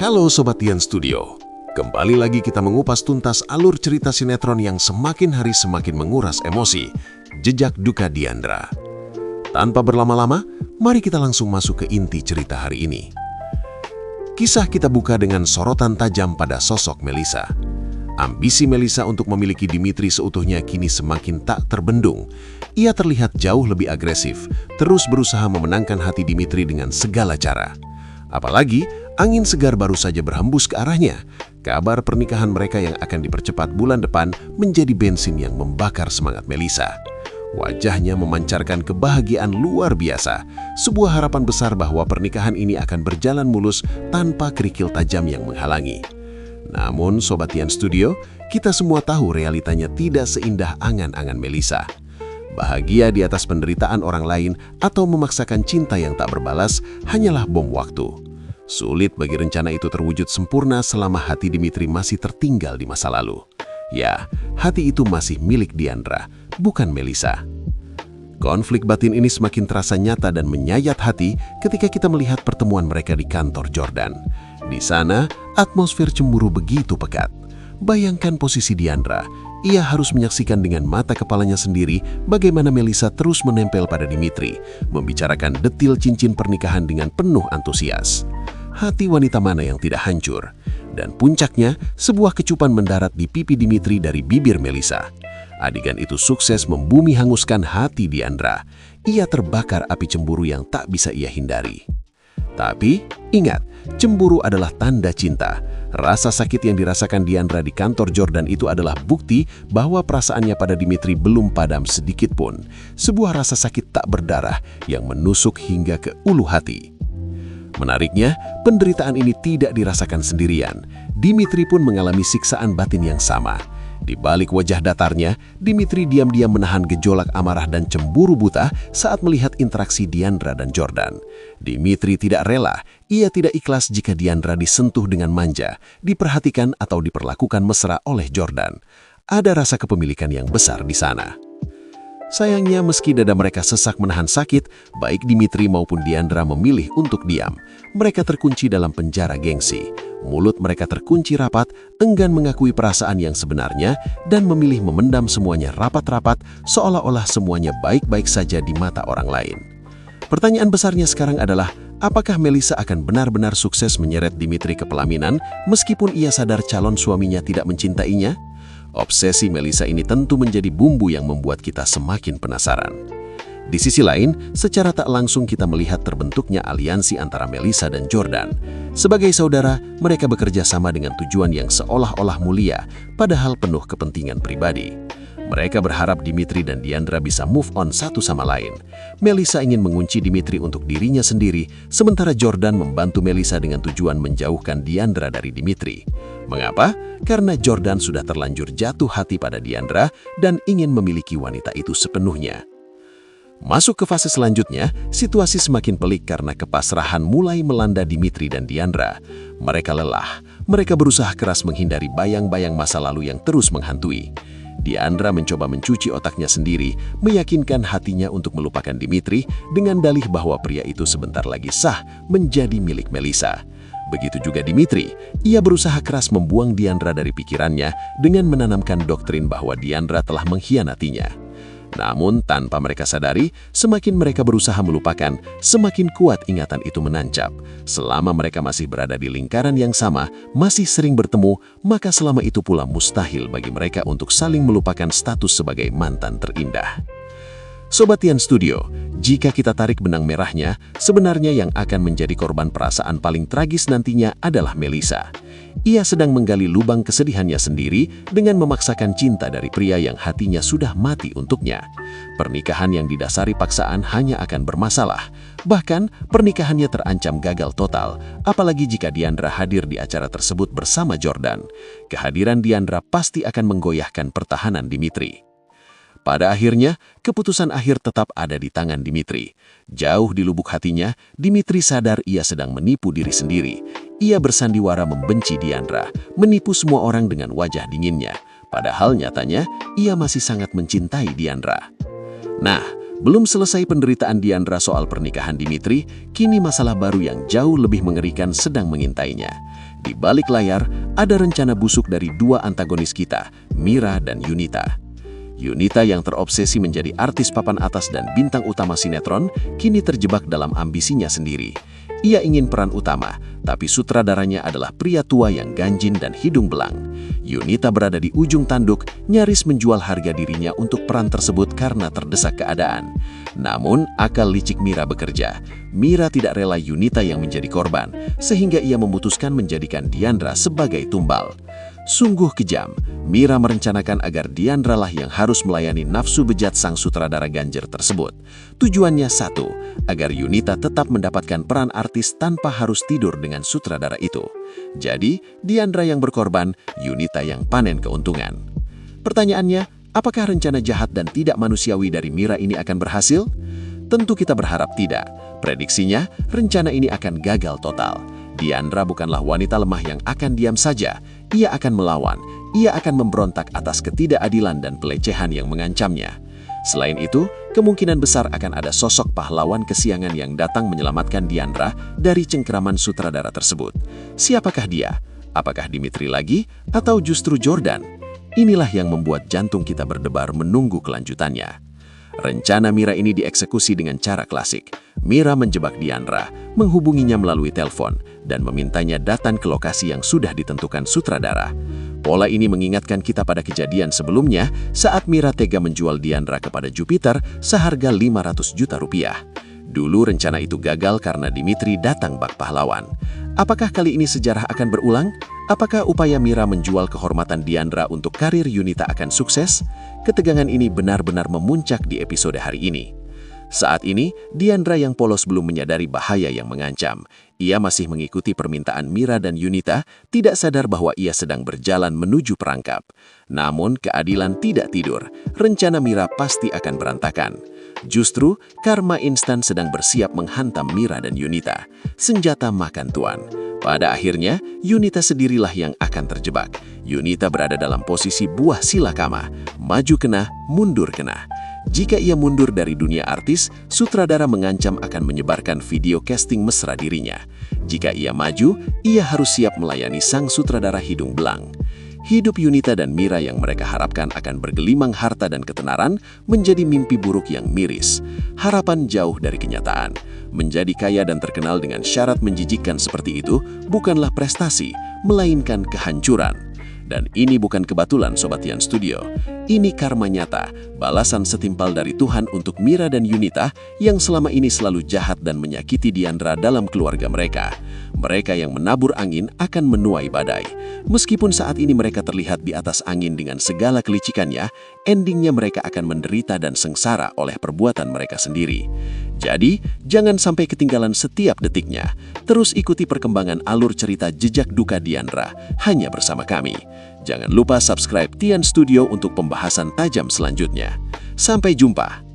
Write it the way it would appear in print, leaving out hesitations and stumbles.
Halo Sobat Dian Studio, kembali lagi kita mengupas tuntas alur cerita sinetron yang semakin hari semakin menguras emosi, Jejak Duka Diandra. Tanpa berlama-lama, mari kita langsung masuk ke inti cerita hari ini. Kisah kita buka dengan sorotan tajam pada sosok Melisa. Ambisi Melisa untuk memiliki Dimitri seutuhnya kini semakin tak terbendung. Ia terlihat jauh lebih agresif, terus berusaha memenangkan hati Dimitri dengan segala cara. Apalagi, angin segar baru saja berhembus ke arahnya. Kabar pernikahan mereka yang akan dipercepat bulan depan menjadi bensin yang membakar semangat Melisa. Wajahnya memancarkan kebahagiaan luar biasa. Sebuah harapan besar bahwa pernikahan ini akan berjalan mulus tanpa kerikil tajam yang menghalangi. Namun, Sobat Dian Studio, kita semua tahu realitanya tidak seindah angan-angan Melisa. Bahagia di atas penderitaan orang lain atau memaksakan cinta yang tak berbalas hanyalah bom waktu. Sulit bagi rencana itu terwujud sempurna selama hati Dimitri masih tertinggal di masa lalu. Ya, hati itu masih milik Diandra, bukan Melisa. Konflik batin ini semakin terasa nyata dan menyayat hati ketika kita melihat pertemuan mereka di kantor Jordan. Di sana, atmosfer cemburu begitu pekat. Bayangkan posisi Diandra. Ia harus menyaksikan dengan mata kepalanya sendiri bagaimana Melisa terus menempel pada Dimitri, membicarakan detil cincin pernikahan dengan penuh antusias. Hati wanita mana yang tidak hancur? Dan puncaknya, sebuah kecupan mendarat di pipi Dimitri dari bibir Melisa. Adegan itu sukses membumi hanguskan hati Diandra. Ia terbakar api cemburu yang tak bisa ia hindari. Tapi, ingat, cemburu adalah tanda cinta. Rasa sakit yang dirasakan Diandra di kantor Jordan itu adalah bukti bahwa perasaannya pada Dimitri belum padam sedikit pun. Sebuah rasa sakit tak berdarah yang menusuk hingga ke ulu hati. Menariknya, penderitaan ini tidak dirasakan sendirian. Dimitri pun mengalami siksaan batin yang sama. Di balik wajah datarnya, Dimitri diam-diam menahan gejolak amarah dan cemburu buta saat melihat interaksi Diandra dan Jordan. Dimitri tidak rela, ia tidak ikhlas jika Diandra disentuh dengan manja, diperhatikan atau diperlakukan mesra oleh Jordan. Ada rasa kepemilikan yang besar di sana. Sayangnya, meski dada mereka sesak menahan sakit, baik Dimitri maupun Diandra memilih untuk diam. Mereka terkunci dalam penjara gengsi. Mulut mereka terkunci rapat, enggan mengakui perasaan yang sebenarnya, dan memilih memendam semuanya rapat-rapat, seolah-olah semuanya baik-baik saja di mata orang lain. Pertanyaan besarnya sekarang adalah, apakah Melisa akan benar-benar sukses menyeret Dimitri ke pelaminan, meskipun ia sadar calon suaminya tidak mencintainya? Obsesi Melisa ini tentu menjadi bumbu yang membuat kita semakin penasaran. Di sisi lain, secara tak langsung kita melihat terbentuknya aliansi antara Melisa dan Jordan. Sebagai saudara, mereka bekerja sama dengan tujuan yang seolah-olah mulia, padahal penuh kepentingan pribadi. Mereka berharap Dimitri dan Diandra bisa move on satu sama lain. Melisa ingin mengunci Dimitri untuk dirinya sendiri, sementara Jordan membantu Melisa dengan tujuan menjauhkan Diandra dari Dimitri. Mengapa? Karena Jordan sudah terlanjur jatuh hati pada Diandra dan ingin memiliki wanita itu sepenuhnya. Masuk ke fase selanjutnya, situasi semakin pelik karena kepasrahan mulai melanda Dimitri dan Diandra. Mereka lelah, mereka berusaha keras menghindari bayang-bayang masa lalu yang terus menghantui. Diandra mencoba mencuci otaknya sendiri, meyakinkan hatinya untuk melupakan Dimitri dengan dalih bahwa pria itu sebentar lagi sah menjadi milik Melisa. Begitu juga Dimitri, ia berusaha keras membuang Diandra dari pikirannya dengan menanamkan doktrin bahwa Diandra telah mengkhianatinya. Namun tanpa mereka sadari, semakin mereka berusaha melupakan, semakin kuat ingatan itu menancap. Selama mereka masih berada di lingkaran yang sama, masih sering bertemu, maka selama itu pula mustahil bagi mereka untuk saling melupakan status sebagai mantan terindah. Sobat Dian Studio, jika kita tarik benang merahnya, sebenarnya yang akan menjadi korban perasaan paling tragis nantinya adalah Melisa. Ia sedang menggali lubang kesedihannya sendiri dengan memaksakan cinta dari pria yang hatinya sudah mati untuknya. Pernikahan yang didasari paksaan hanya akan bermasalah. Bahkan, pernikahannya terancam gagal total, apalagi jika Diandra hadir di acara tersebut bersama Jordan. Kehadiran Diandra pasti akan menggoyahkan pertahanan Dimitri. Pada akhirnya, keputusan akhir tetap ada di tangan Dimitri. Jauh di lubuk hatinya, Dimitri sadar ia sedang menipu diri sendiri. Ia bersandiwara membenci Diandra, menipu semua orang dengan wajah dinginnya. Padahal nyatanya, ia masih sangat mencintai Diandra. Nah, belum selesai penderitaan Diandra soal pernikahan Dimitri, kini masalah baru yang jauh lebih mengerikan sedang mengintainya. Di balik layar, ada rencana busuk dari dua antagonis kita, Mira dan Yunita. Yunita yang terobsesi menjadi artis papan atas dan bintang utama sinetron, kini terjebak dalam ambisinya sendiri. Ia ingin peran utama, tapi sutradaranya adalah pria tua yang ganjin dan hidung belang. Yunita berada di ujung tanduk, nyaris menjual harga dirinya untuk peran tersebut karena terdesak keadaan. Namun, akal licik Mira bekerja. Mira tidak rela Yunita yang menjadi korban, sehingga ia memutuskan menjadikan Diandra sebagai tumbal. Sungguh kejam, Mira merencanakan agar Diandra lah yang harus melayani nafsu bejat sang sutradara ganjer tersebut. Tujuannya satu, agar Yunita tetap mendapatkan peran artis tanpa harus tidur dengan sutradara itu. Jadi, Diandra yang berkorban, Yunita yang panen keuntungan. Pertanyaannya, apakah rencana jahat dan tidak manusiawi dari Mira ini akan berhasil? Tentu kita berharap tidak. Prediksinya, rencana ini akan gagal total. Diandra bukanlah wanita lemah yang akan diam saja. Ia akan melawan, ia akan memberontak atas ketidakadilan dan pelecehan yang mengancamnya. Selain itu, kemungkinan besar akan ada sosok pahlawan kesiangan yang datang menyelamatkan Diandra dari cengkeraman sutradara tersebut. Siapakah dia? Apakah Dimitri lagi? Atau justru Jordan? Inilah yang membuat jantung kita berdebar menunggu kelanjutannya. Rencana Mira ini dieksekusi dengan cara klasik. Mira menjebak Diandra, menghubunginya melalui telepon, dan memintanya datang ke lokasi yang sudah ditentukan sutradara. Pola ini mengingatkan kita pada kejadian sebelumnya saat Mira tega menjual Diandra kepada Jupiter seharga 500 juta rupiah. Dulu rencana itu gagal karena Dimitri datang bak pahlawan. Apakah kali ini sejarah akan berulang? Apakah upaya Mira menjual kehormatan Diandra untuk karir Yunita akan sukses? Ketegangan ini benar-benar memuncak di episode hari ini. Saat ini, Diandra yang polos belum menyadari bahaya yang mengancam. Ia masih mengikuti permintaan Mira dan Yunita, tidak sadar bahwa ia sedang berjalan menuju perangkap. Namun, keadilan tidak tidur. Rencana Mira pasti akan berantakan. Justru, karma instan sedang bersiap menghantam Mira dan Yunita. Senjata makan tuan. Pada akhirnya, Yunita sendirilah yang akan terjebak. Yunita berada dalam posisi buah silakama. Maju kena, mundur kena. Jika ia mundur dari dunia artis, sutradara mengancam akan menyebarkan video casting mesra dirinya. Jika ia maju, ia harus siap melayani sang sutradara hidung belang. Hidup Yunita dan Mira yang mereka harapkan akan bergelimang harta dan ketenaran menjadi mimpi buruk yang miris. Harapan jauh dari kenyataan. Menjadi kaya dan terkenal dengan syarat menjijikkan seperti itu bukanlah prestasi, melainkan kehancuran. Dan ini bukan kebetulan Sobat Tian Studio. Ini karma nyata, balasan setimpal dari Tuhan untuk Mira dan Yunita yang selama ini selalu jahat dan menyakiti Diandra dalam keluarga mereka. Mereka yang menabur angin akan menuai badai. Meskipun saat ini mereka terlihat di atas angin dengan segala kelicikannya, endingnya mereka akan menderita dan sengsara oleh perbuatan mereka sendiri. Jadi, jangan sampai ketinggalan setiap detiknya. Terus ikuti perkembangan alur cerita jejak duka Diandra hanya bersama kami. Jangan lupa subscribe Tian Studio untuk pembahasan tajam selanjutnya. Sampai jumpa.